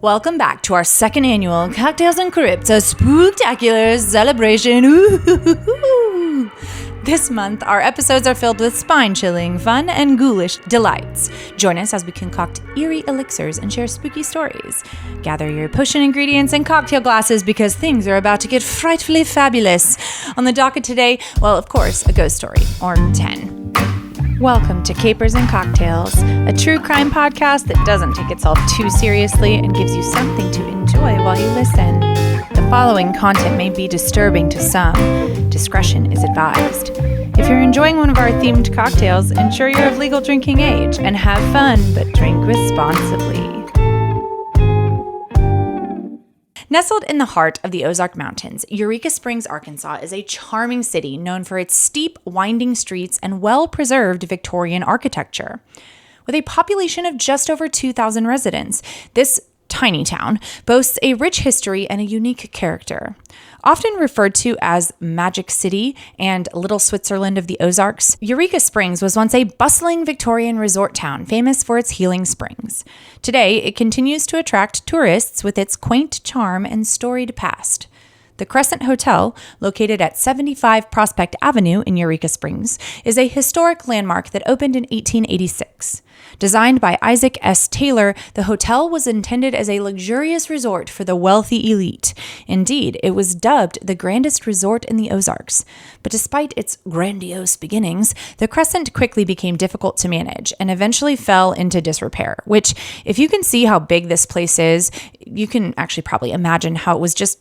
Welcome back to our second annual Cocktails and Crypto Spooktacular celebration. Ooh. This month, our episodes are filled with spine-chilling, fun, and ghoulish delights. Join us as we concoct eerie elixirs and share spooky stories. Gather your potion ingredients and cocktail glasses because things are about to get frightfully fabulous. On the docket today, well, of course, a ghost story, or 10. Welcome to Capers and Cocktails, a true crime podcast that doesn't take itself too seriously and gives you something to enjoy while you listen. The following content may be disturbing to some. Discretion is advised. If you're enjoying one of our themed cocktails, ensure you're of legal drinking age and have fun, but drink responsibly. Nestled in the heart of the Ozark Mountains, Eureka Springs, Arkansas is a charming city known for its steep, winding streets and well-preserved Victorian architecture. With a population of just over 2,000 residents, this tiny town boasts a rich history and a unique character. Often referred to as Magic City and Little Switzerland of the Ozarks, Eureka Springs was once a bustling Victorian resort town famous for its healing springs. Today, it continues to attract tourists with its quaint charm and storied past. The Crescent Hotel, located at 75 Prospect Avenue in Eureka Springs, is a historic landmark that opened in 1886. Designed by Isaac S. Taylor, the hotel was intended as a luxurious resort for the wealthy elite. Indeed, it was dubbed the grandest resort in the Ozarks. But despite its grandiose beginnings, the Crescent quickly became difficult to manage and eventually fell into disrepair, which, if you can see how big this place is, you can actually probably imagine how it was just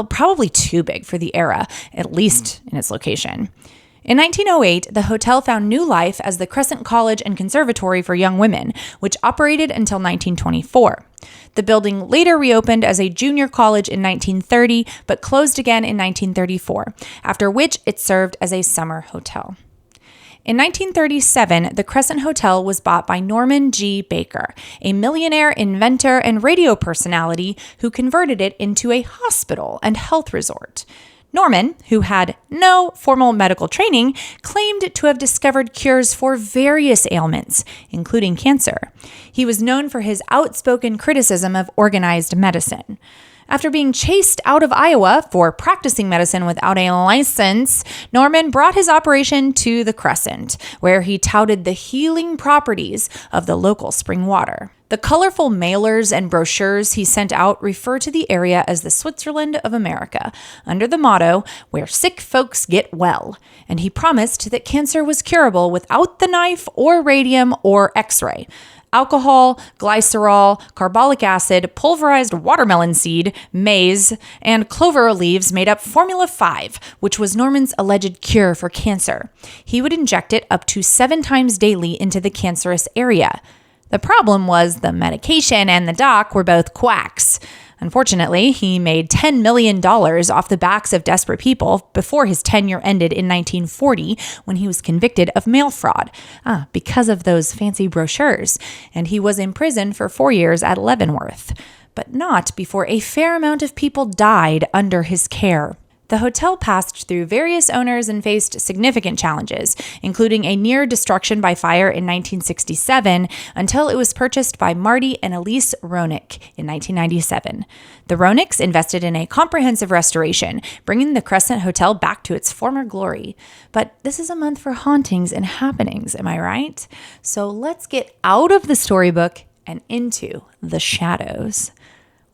probably too big for the era, at least in its location. In 1908, the hotel found new life as the Crescent College and Conservatory for Young Women, which operated until 1924. The building later reopened as a junior college in 1930, but closed again in 1934, after which it served as a summer hotel. In 1937, the Crescent Hotel was bought by Norman G. Baker, a millionaire inventor and radio personality who converted it into a hospital and health resort. Norman, who had no formal medical training, claimed to have discovered cures for various ailments, including cancer. He was known for his outspoken criticism of organized medicine. After being chased out of Iowa for practicing medicine without a license, Norman brought his operation to the Crescent, where he touted the healing properties of the local spring water. The colorful mailers and brochures he sent out refer to the area as the Switzerland of America, under the motto, "Where sick folks get well," and he promised that cancer was curable without the knife or radium or X-ray. Alcohol, glycerol, carbolic acid, pulverized watermelon seed, maize, and clover leaves made up Formula 5, which was Norman's alleged cure for cancer. He would inject it up to 7 times daily into the cancerous area. The problem was the medication and the doc were both quacks. Unfortunately, he made $10 million off the backs of desperate people before his tenure ended in 1940 when he was convicted of mail fraud, because of those fancy brochures, and he was imprisoned for 4 years at Leavenworth, but not before a fair amount of people died under his care. The hotel passed through various owners and faced significant challenges, including a near destruction by fire in 1967 until it was purchased by Marty and Elise Roenick in 1997. The Roenicks invested in a comprehensive restoration, bringing the Crescent Hotel back to its former glory. But this is a month for hauntings and happenings, am I right? So let's get out of the storybook and into the shadows.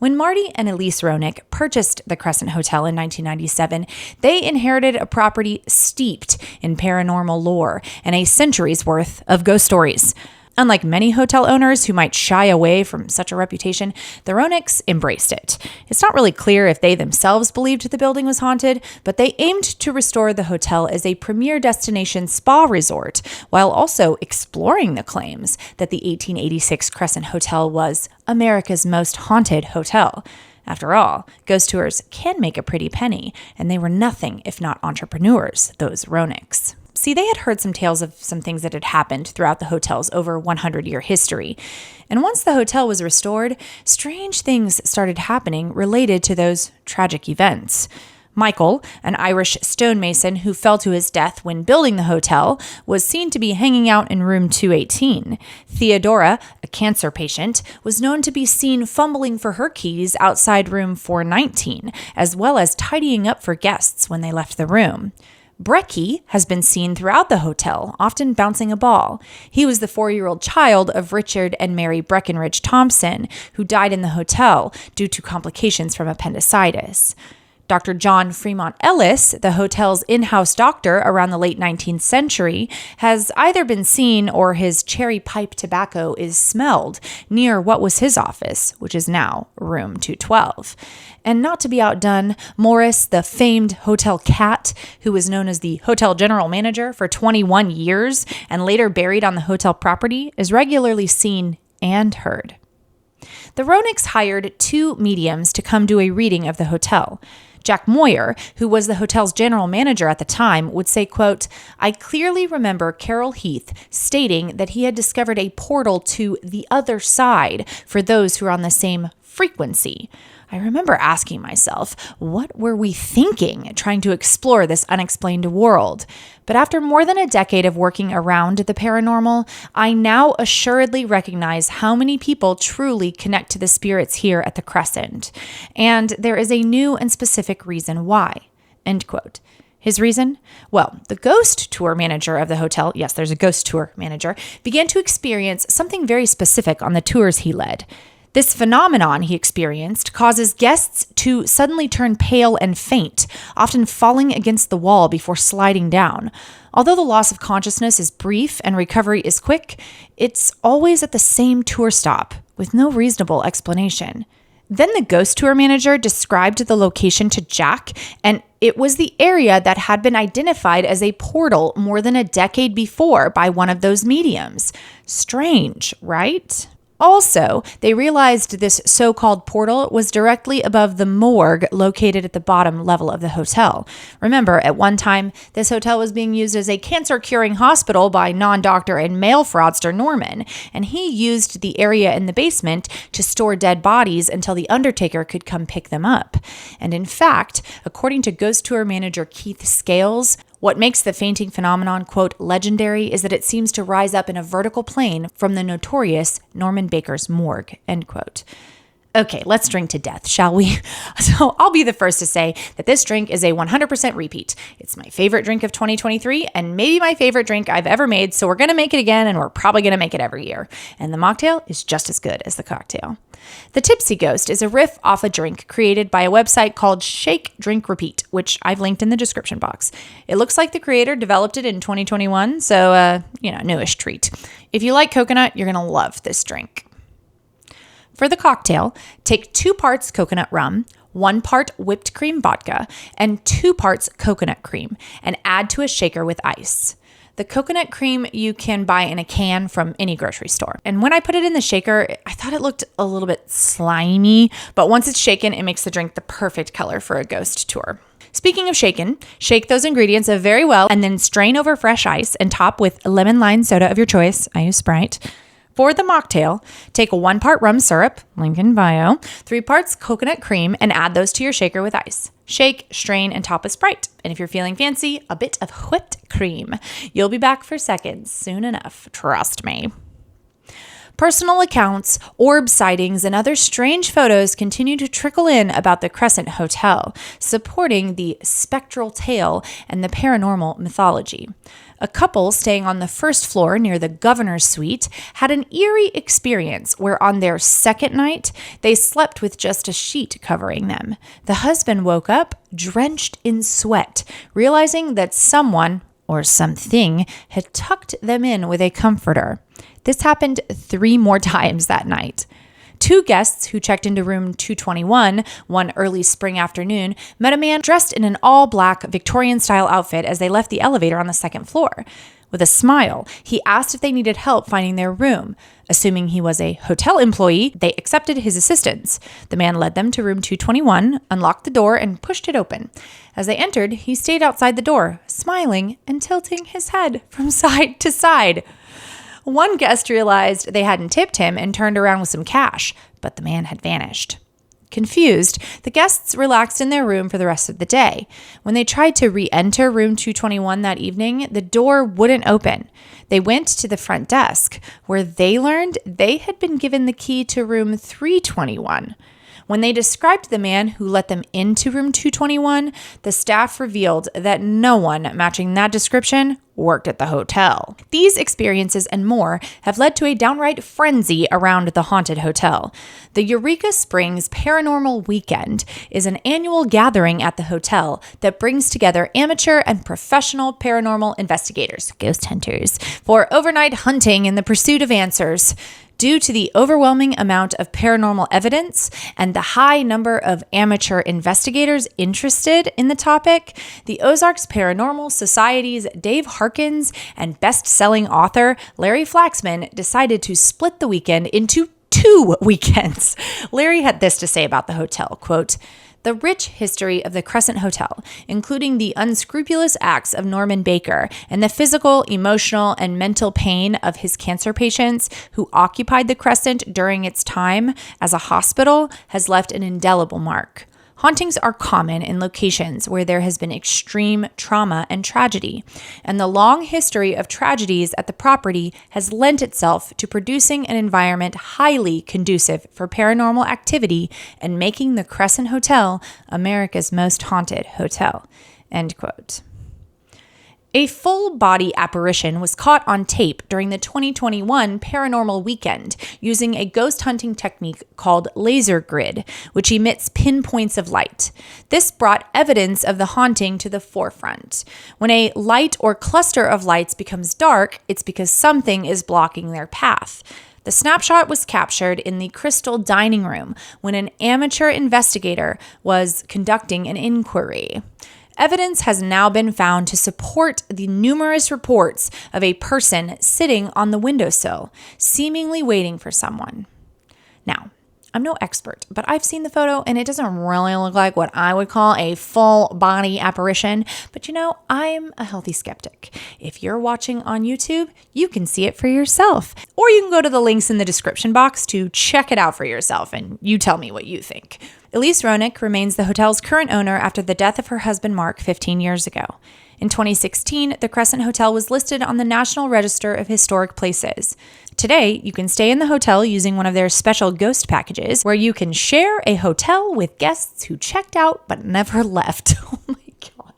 When Marty and Elise Roenick purchased the Crescent Hotel in 1997, they inherited a property steeped in paranormal lore and a century's worth of ghost stories. Unlike many hotel owners who might shy away from such a reputation, the Roenicks embraced it. It's not really clear if they themselves believed the building was haunted, but they aimed to restore the hotel as a premier destination spa resort, while also exploring the claims that the 1886 Crescent Hotel was America's most haunted hotel. After all, ghost tours can make a pretty penny, and they were nothing if not entrepreneurs, those Roenicks. See, they had heard some tales of some things that had happened throughout the hotel's over 100-year history. And once the hotel was restored, strange things started happening related to those tragic events. Michael, an Irish stonemason who fell to his death when building the hotel, was seen to be hanging out in room 218. Theodora, a cancer patient, was known to be seen fumbling for her keys outside room 419, as well as tidying up for guests when they left the room. Brecky has been seen throughout the hotel, often bouncing a ball. He was the 4-year-old child of Richard and Mary Breckenridge Thompson, who died in the hotel due to complications from appendicitis. Dr. John Fremont Ellis, the hotel's in-house doctor around the late 19th century, has either been seen or his cherry pipe tobacco is smelled near what was his office, which is now room 212. And not to be outdone, Morris, the famed hotel cat, who was known as the hotel general manager for 21 years and later buried on the hotel property, is regularly seen and heard. The Roenics hired 2 mediums to come do a reading of the hotel. Jack Moyer, who was the hotel's general manager at the time, would say, quote, "I clearly remember Carol Heath stating that he had discovered a portal to the other side for those who are on the same frequency. I remember asking myself, what were we thinking trying to explore this unexplained world? But after more than a decade of working around the paranormal, I now assuredly recognize how many people truly connect to the spirits here at the Crescent. And there is a new and specific reason why." End quote. His reason? Well, the ghost tour manager of the hotel, yes, there's a ghost tour manager, began to experience something very specific on the tours he led. This phenomenon he experienced causes guests to suddenly turn pale and faint, often falling against the wall before sliding down. Although the loss of consciousness is brief and recovery is quick, it's always at the same tour stop, with no reasonable explanation. Then the ghost tour manager described the location to Jack, and it was the area that had been identified as a portal more than a decade before by one of those mediums. Strange, right? Also, they realized this so-called portal was directly above the morgue located at the bottom level of the hotel. Remember, at one time, this hotel was being used as a cancer-curing hospital by non-doctor and mail fraudster Norman, and he used the area in the basement to store dead bodies until the undertaker could come pick them up. And in fact, according to ghost tour manager Keith Scales, what makes the fainting phenomenon, quote, legendary is that it seems to rise up in a vertical plane from the notorious Norman Baker's morgue, end quote. Okay, let's drink to death, shall we? So I'll be the first to say that this drink is a 100% repeat. It's my favorite drink of 2023 and maybe my favorite drink I've ever made, so we're going to make it again and we're probably going to make it every year. And the mocktail is just as good as the cocktail. The Tipsy Ghost is a riff off a drink created by a website called Shake, Drink, Repeat, which I've linked in the description box. It looks like the creator developed it in 2021, so, newish treat. If you like coconut, you're going to love this drink. For the cocktail, take 2 parts coconut rum, 1 part whipped cream vodka, and 2 parts coconut cream, and add to a shaker with ice. The coconut cream you can buy in a can from any grocery store. And when I put it in the shaker, I thought it looked a little bit slimy, but once it's shaken, it makes the drink the perfect color for a ghost tour. Speaking of shaken, shake those ingredients very well and then strain over fresh ice and top with lemon lime soda of your choice. I use Sprite. For the mocktail, take 1 part rum syrup, link in bio, 3 parts coconut cream, and add those to your shaker with ice. Shake, strain, and top with Sprite. And if you're feeling fancy, a bit of whipped cream. You'll be back for seconds soon enough, trust me. Personal accounts, orb sightings, and other strange photos continue to trickle in about the Crescent Hotel, supporting the spectral tale and the paranormal mythology. A couple staying on the first floor near the governor's suite had an eerie experience where on their second night, they slept with just a sheet covering them. The husband woke up drenched in sweat, realizing that someone or something had tucked them in with a comforter. This happened 3 more times that night. 2 guests who checked into room 221 one early spring afternoon met a man dressed in an all-black Victorian-style outfit as they left the elevator on the second floor. With a smile, he asked if they needed help finding their room. Assuming he was a hotel employee, they accepted his assistance. The man led them to room 221, unlocked the door, and pushed it open. As they entered, he stayed outside the door, smiling and tilting his head from side to side. One guest realized they hadn't tipped him and turned around with some cash, but the man had vanished. Confused, the guests relaxed in their room for the rest of the day. When they tried to re-enter room 221 that evening, the door wouldn't open. They went to the front desk, where they learned they had been given the key to room 321. When they described the man who let them into room 221, the staff revealed that no one matching that description worked at the hotel. These experiences and more have led to a downright frenzy around the haunted hotel. The Eureka Springs Paranormal Weekend is an annual gathering at the hotel that brings together amateur and professional paranormal investigators, ghost hunters, for overnight hunting in the pursuit of answers. Due to the overwhelming amount of paranormal evidence and the high number of amateur investigators interested in the topic, the Ozarks Paranormal Society's Dave Harkins and best-selling author Larry Flaxman decided to split the weekend into 2 weekends. Larry had this to say about the hotel, quote, "The rich history of the Crescent Hotel, including the unscrupulous acts of Norman Baker and the physical, emotional, and mental pain of his cancer patients who occupied the Crescent during its time as a hospital, has left an indelible mark. Hauntings are common in locations where there has been extreme trauma and tragedy, and the long history of tragedies at the property has lent itself to producing an environment highly conducive for paranormal activity and making the Crescent Hotel America's most haunted hotel." End quote. A full-body apparition was caught on tape during the 2021 Paranormal Weekend using a ghost hunting technique called laser grid, which emits pinpoints of light. This brought evidence of the haunting to the forefront. When a light or cluster of lights becomes dark, it's because something is blocking their path. The snapshot was captured in the Crystal Dining Room when an amateur investigator was conducting an inquiry. Evidence has now been found to support the numerous reports of a person sitting on the windowsill, seemingly waiting for someone. Now, I'm no expert, but I've seen the photo and it doesn't really look like what I would call a full body apparition. But I'm a healthy skeptic. If you're watching on YouTube, you can see it for yourself. Or you can go to the links in the description box to check it out for yourself and you tell me what you think. Elise Ronick remains the hotel's current owner after the death of her husband Mark 15 years ago. In 2016, the Crescent Hotel was listed on the National Register of Historic Places. Today, you can stay in the hotel using one of their special ghost packages where you can share a hotel with guests who checked out but never left. Oh my God.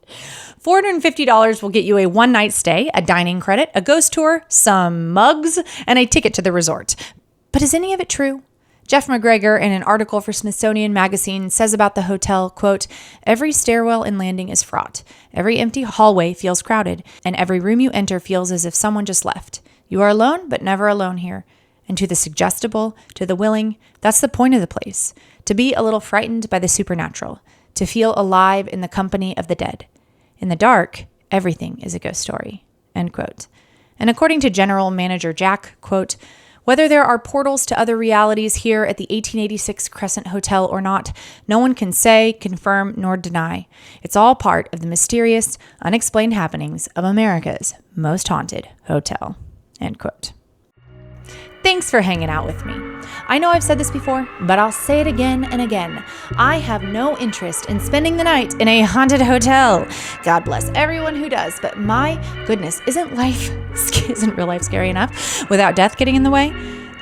$450 will get you a one-night stay, a dining credit, a ghost tour, some mugs, and a ticket to the resort. But is any of it true? Jeff McGregor, in an article for Smithsonian Magazine, says about the hotel, quote, "Every stairwell and landing is fraught. Every empty hallway feels crowded, and every room you enter feels as if someone just left. You are alone, but never alone here. And to the suggestible, to the willing, that's the point of the place. To be a little frightened by the supernatural. To feel alive in the company of the dead. In the dark, everything is a ghost story." End quote. And according to General Manager Jack, quote, "Whether there are portals to other realities here at the 1886 Crescent Hotel or not, no one can say, confirm, nor deny. It's all part of the mysterious, unexplained happenings of America's most haunted hotel." End quote. Thanks for hanging out with me. I know I've said this before, but I'll say it again and again. I have no interest in spending the night in a haunted hotel. God bless everyone who does, but my goodness, isn't real life scary enough without death getting in the way?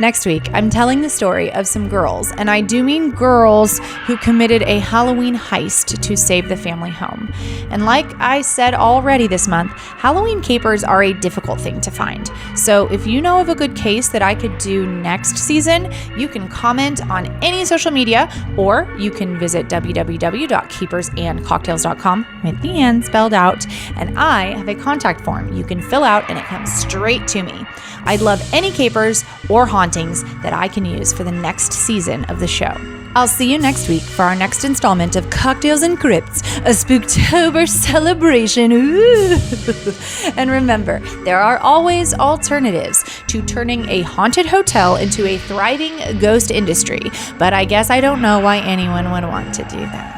Next week, I'm telling the story of some girls, and I do mean girls, who committed a Halloween heist to save the family home. And like I said already this month, Halloween capers are a difficult thing to find. So if you know of a good case that I could do next season, you can comment on any social media, or you can visit www.keepersandcocktails.com with the "and" spelled out, and I have a contact form you can fill out and it comes straight to me. I'd love any capers or hauntings that I can use for the next season of the show. I'll see you next week for our next installment of Cocktails and Crypts, a Spooktober celebration. Ooh. And remember, there are always alternatives to turning a haunted hotel into a thriving ghost industry, but I guess I don't know why anyone would want to do that.